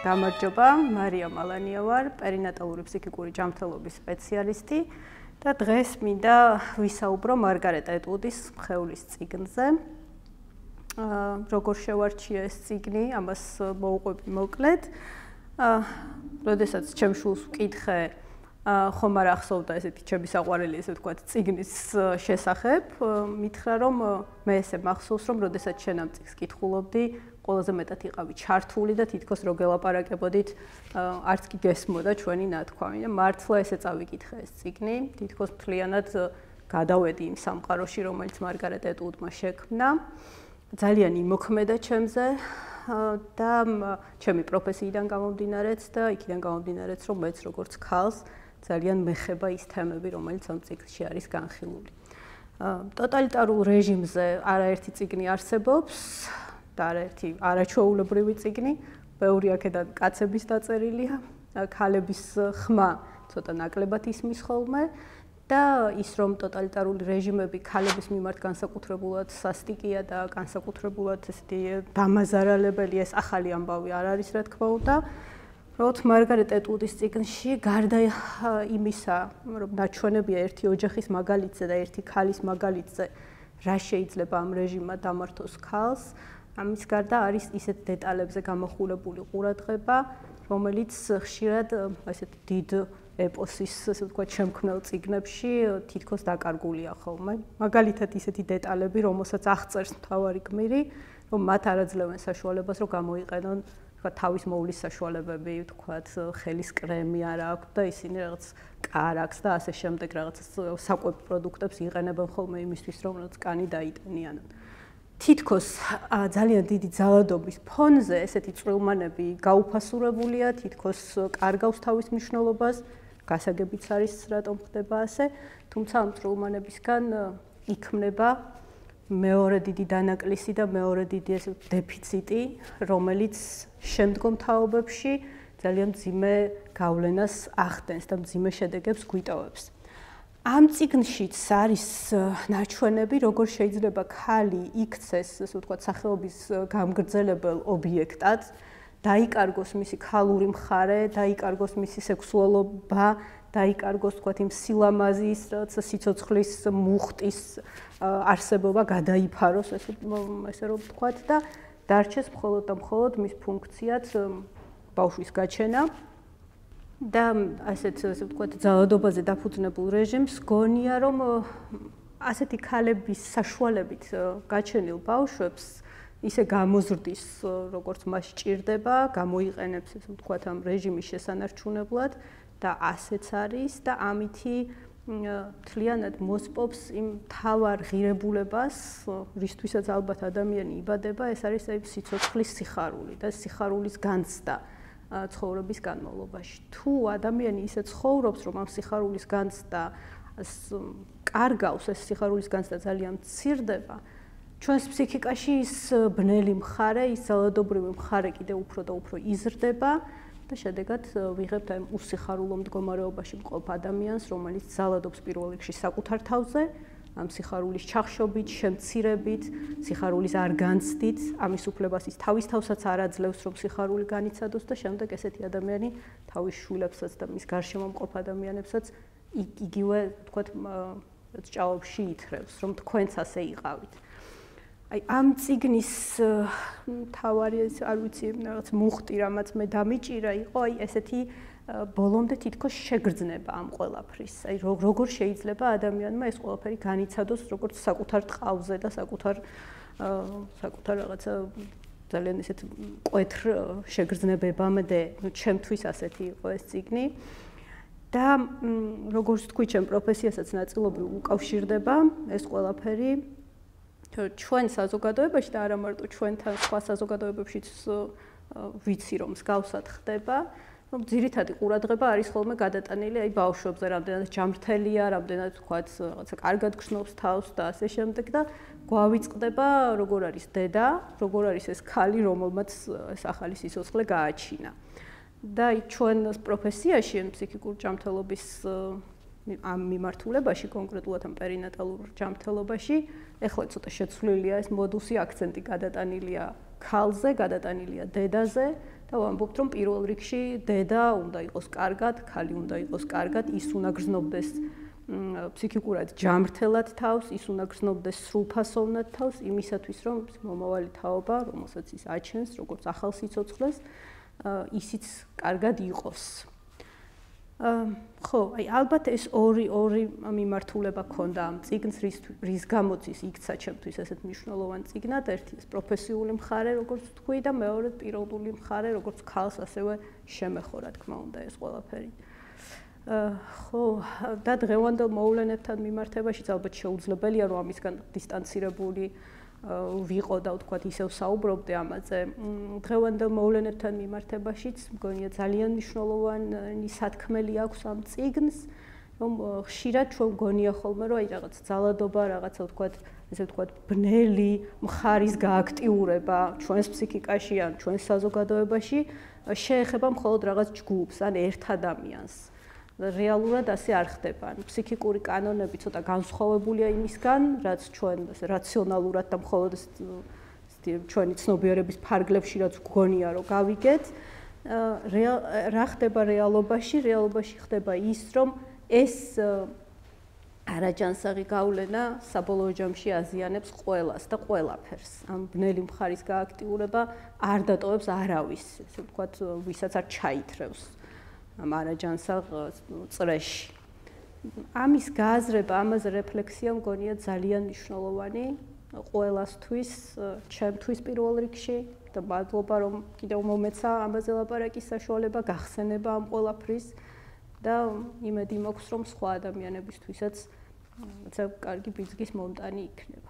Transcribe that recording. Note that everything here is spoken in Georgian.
გამარჯობა, მარია მალანია ვარ, პერინატალური ფსიქიკური ჯანმრთელობის სპეციალისტი და დღეს მინდა ვისაუბრო მარგარეტ ეტვუდის მხეულის წიგნზე. როგორ შევარჩია ეს წიგნი, ამას მოვუყვები მოკლედ. როდესაც ჩემ შულს ვკითხე, ხომ არ ახსოვდა ესეთი ჩემი საყვარელი, ესე ვთქვათ, წიგნის შესახებ, მითხრა რომ მე ესე მახსოვს, რომ როდესაც შენ ამ წიგნს კითხულობდი, ყველაზე მეტად იყავი ჩართული და თითქოს რო გელაპარაკებოდით, არც კი გესმოდა ჩვენი ნათქვამი და მართლა ესე წავიკითხე ეს წიგნი, თითქოს მთლიანად გადავედი იმ სამყაროში, რომელიც მარგარეტ ეტვუდმა შექმნა. ძალიან იმოქმედა ჩემზე და ჩემი პროფესიიდან გამომდინარეც და იქიდან გამომდინარეც, რომ მეც როგორც ქალს ძალიან მეხება ის თემები, რომელიც ამ წიგნში არის განხილული. ტოტალიტარულ რეჟიმზე არაერთი წიგნი არსებობს და არაერთი არაჩვეულებრივი წიგნი, ბევრი აქედან კაცების დაწერილია, ქალების ხმა ცოტა ნაკლებად ისმის ხოლმე და ის რომ ტოტალიტარული რეჟიმები ქალების მიმართ განსაკუთრებულად სასტიკია და განსაკუთრებულად ესეთი დამაზარალებელი, ეს ახალი ამბავი არ არის, რა თქმა უნდა. როგორც მარგარეტ ეტვუდის წიგნში, გარდა იმისა, რომ ნაჩვენებია ერთი ოჯახის მაგალითზე და ერთი ქალის მაგალითზე, რა შეიძლება ამ რეჟიმმა დამართოს ქალს, ამის გარდა არის ისეთ დეტალებზე გამოხულებული ყურადღება, რომელიც ხშირად ესეთ დიდ ეპოსის, ასე ვთქვათ, შემქმნელ წიგნებში თითქოს დაკარგულია ხოლმე. მაგალითად ისეთი დეტალები, რომელსაც აღწერს მთავარი გმირი, რომ მათ არ აძლევენ საშუალებას, რომ გამოიყენონ თავის მოვლის საშუალებები, ვთქვათ, ხელის კრემი არ აქვთ და ისინი რაღაც კარაქს და ასე შემდეგ რაღაც საკვებ პროდუქტებს იყენებენ ხოლმე იმისთვის, რომ რაღაც კანი დაიტანიანონ. თითქოს ძალიან დიდი ძალადობის ფონზე ესეთი წვრილმანები გაუფასურებულია, თითქოს კარგავს თავის მნიშვნელობას, გასაგებიც არის რატომ ხდება ასე, თუმცა ამ წვრილმანებისგან იქმნება მეორე დიდი დანაკლისი და მეორე დიდი ეს დეფიციტი, რომელიც შემდგომ თაობებში ძალიან მძიმე გავლენას ახდენს და მძიმე შედეგებს გვიტოვებს. ამ წიგნშიც არის ნაჩვენები, როგორ შეიძლება ქალი იქცეს, ასე ვთქვათ, სახეობის გამგრძელებელ ობიექტად, დაიკარგოს მისი ქალური მხარე, დაიკარგოს მისი სექსუალობა, დაიკარგოს, ვთქვათ, იმ სილამაზის, რაღაცა სიცოცხლის მუხტის არსებობა, გადაიფაროს, ესე რომ ვთქვათ და დარჩეს მხოლოდ და მხოლოდ მის ფუნქციად ბავშვის გაჩენა. და ასეთ ვთქვათ ძალადობაზე დაფუძნებულ რეჟიმს გონია რომ ასეთი ქალების საშუალებით გაჩენილ ბავშვებს ისე გამოზრდის როგორც მას ჭირდება, გამოიყენებს ესე ვთქვათ ამ რეჟიმის შესანარჩუნებლად და ასეც არის და ამითი მთლიანად მოსპობს იმ თავარ ღირებულებას, რისთვისაც ალბათ ადამიანი იბადება, ეს არის აი სიცოცხლის სიხარული და სიხარულის განცდა ცხოვრების განმავლობაში. თუ ადამიანი ისე ცხოვრობს, რომ ამ სიხარულის განცდა კარგავს, ეს სიხარულის განცდა ძალიან მცირდება, ჩვენს ფსიქიკაში ის ბნელი მხარე, ის ძალადობრივი მხარე კიდევ უფრო და უფრო იზრდება და შედეგად ვიღებთ ამ უსიხარულო მდგომარეობაში მყოფ ადამიანს, რომელიც ძალადობს პირველ რიგში საკუთარ თავზე, ამ სიხარულის ჩახშობით, შემცირებით, სიხარულის არ განცდით, ამის უფლებას ის თავის თავსაც არ აძლევს, რომ სიხარული განიცადოს და შემდეგ ესეთი ადამიანი თავის შვილებსაც და მის გარშემო მყოფ ადამიანებსაც იგივე, ვთქვათ, ჭაობში ითრევს, რომ თქვენც ასე იყავით. აი ამ წიგნის მთავარი არ ვიცი, რაღაც მუხტი, რამაც მე დამიჭირა, იყო აი ესეთი ბოლომდე თითქოს შეგრძნება ამ ყველაფრის. აი როგორ შეიძლება ადამიანმა ეს ყველაფერი განიცადოს როგორც საკუთარ ტყავზე და საკუთარ რაღაცა ძალიან ესეთ მკვეთრ შეგრძნებებამდე, ну ჩემთვის ასეთი იყო ეს წიგნი. და როგორც თქვი, ჩემ პროფესიასაც ნაწილობრივ უკავშირდება ეს ყველაფერი ჩვენ საზოგადოებაში და არა მარტო ჩვენთან სხვა საზოგადოებებშიც ვიცი რომ მსგავსად ხდება. ძირითადი ყურადღება არის ხოლმე გადატანილი აი ბავშვებზე, რამდენად ჯანმრთელია, რამდენად ვთქვათ, რაღაცა კარგად გრძნობს თავს და ასე შემდეგ და გვავიწყდება როგორ არის დედა, როგორ არის ეს ქალი, რომელმაც ეს ახალი სიცოცხლე გააჩინა. და აი ჩვენ პროფესიაში, ფსიქიკურ ჯანმრთელობის ამ მიმართულებაში, კონკრეტულად ამ პერინატალურ ჯანმრთელობაში, ეხლა ცოტა შეცვლილია ეს მოდუსი, აქცენტი გადატანილია ქალზე, გადატანილია დედაზე და ვამბობთ, რომ პირველ რიგში დედა უნდა იყოს კარგად, ქალი უნდა იყოს კარგად, ის უნდა გრძნობდეს ფსიქიკურად ჯამრთელად თავს, ის უნდა გრძნობდეს სრულფასოვნად თავს, იმისათვის, რომ მომავალი თაობა, რომელსაც ის აჩენს, როგორც ახალ სიცოცხლეს, ისიც კარგად იყოს. ხო, აი ალბათ ეს ორი მიმართულება ქონდა ამ წიგნს, რის გამოც ის იქცა ჩემთვის ესეთ მნიშვნელოვან წიგნად, ერთი ეს პროფესიული მხარე, როგორც თქვი და მეორე პიროვნული მხარე, როგორც ქალს ასევე შემეხო, რა თქმა უნდა, ეს ყველაფერი. ხო, და დღევანდელ მოვლენებთან მიმართებაშიც ალბათ შეუძლებელია, რომ ამისგან დისტანცირებული ვიყო და ვთქვათ, ისევ საუბრობდე ამაზე. დღევანდელ მოვლენებთან მიმართებაშიც მგონია ძალიან მნიშვნელოვანი სათქმელი აქვს ამ წიგნს, რომ ხშირად ჩვენ გონია ხოლმე, რომ აი რაღაც ძალადობა, რაღაცა ვთქვათ, ესე ვთქვათ, ბნელი მხარის გააქტიურება ჩვენს ფსიქიკაში ან ჩვენს საზოგადოებაში შეეხება მხოლოდ რაღაც ჯგუფს ან ერთ ადამიანს. რეალურად ასე არ ხდება. ფსიქიკური კანონები ცოტა განსხვავებულია იმისგან, რაც ჩვენ რაციონალურად და მხოლოდ ჩვენი ცნობიერების ფარგლებში რაც გგონია, რომ გავიგეთ. რა ხდება რეალობაში? რეალობაში ხდება ის, რომ ეს არაჯანსაღი გავლენა საბოლოო ჯამში აზიანებს ყველას და ყველაფერს. ამ ბნელი მხარის გააქტიურება არ დატოვებს არავის, ესე ვთქვათ, ვისაც არ ჩაითრევს. ამ არაჯანსაღ წრეში. ამის გააზრება, ამაზე რეფლექსია მგონია ძალიან მნიშვნელოვანი ყველასთვის, ჩემთვის პირველ რიგში და მადლობა რომ კიდევ მომეცა ამაზე ლაპარაკის საშუალება, გახსენება ამ ყველაფრის და იმედი მაქვს რომ სხვა ადამიანებისთვისაც რაცა კარგი ბიძგის მომტანი იქნება.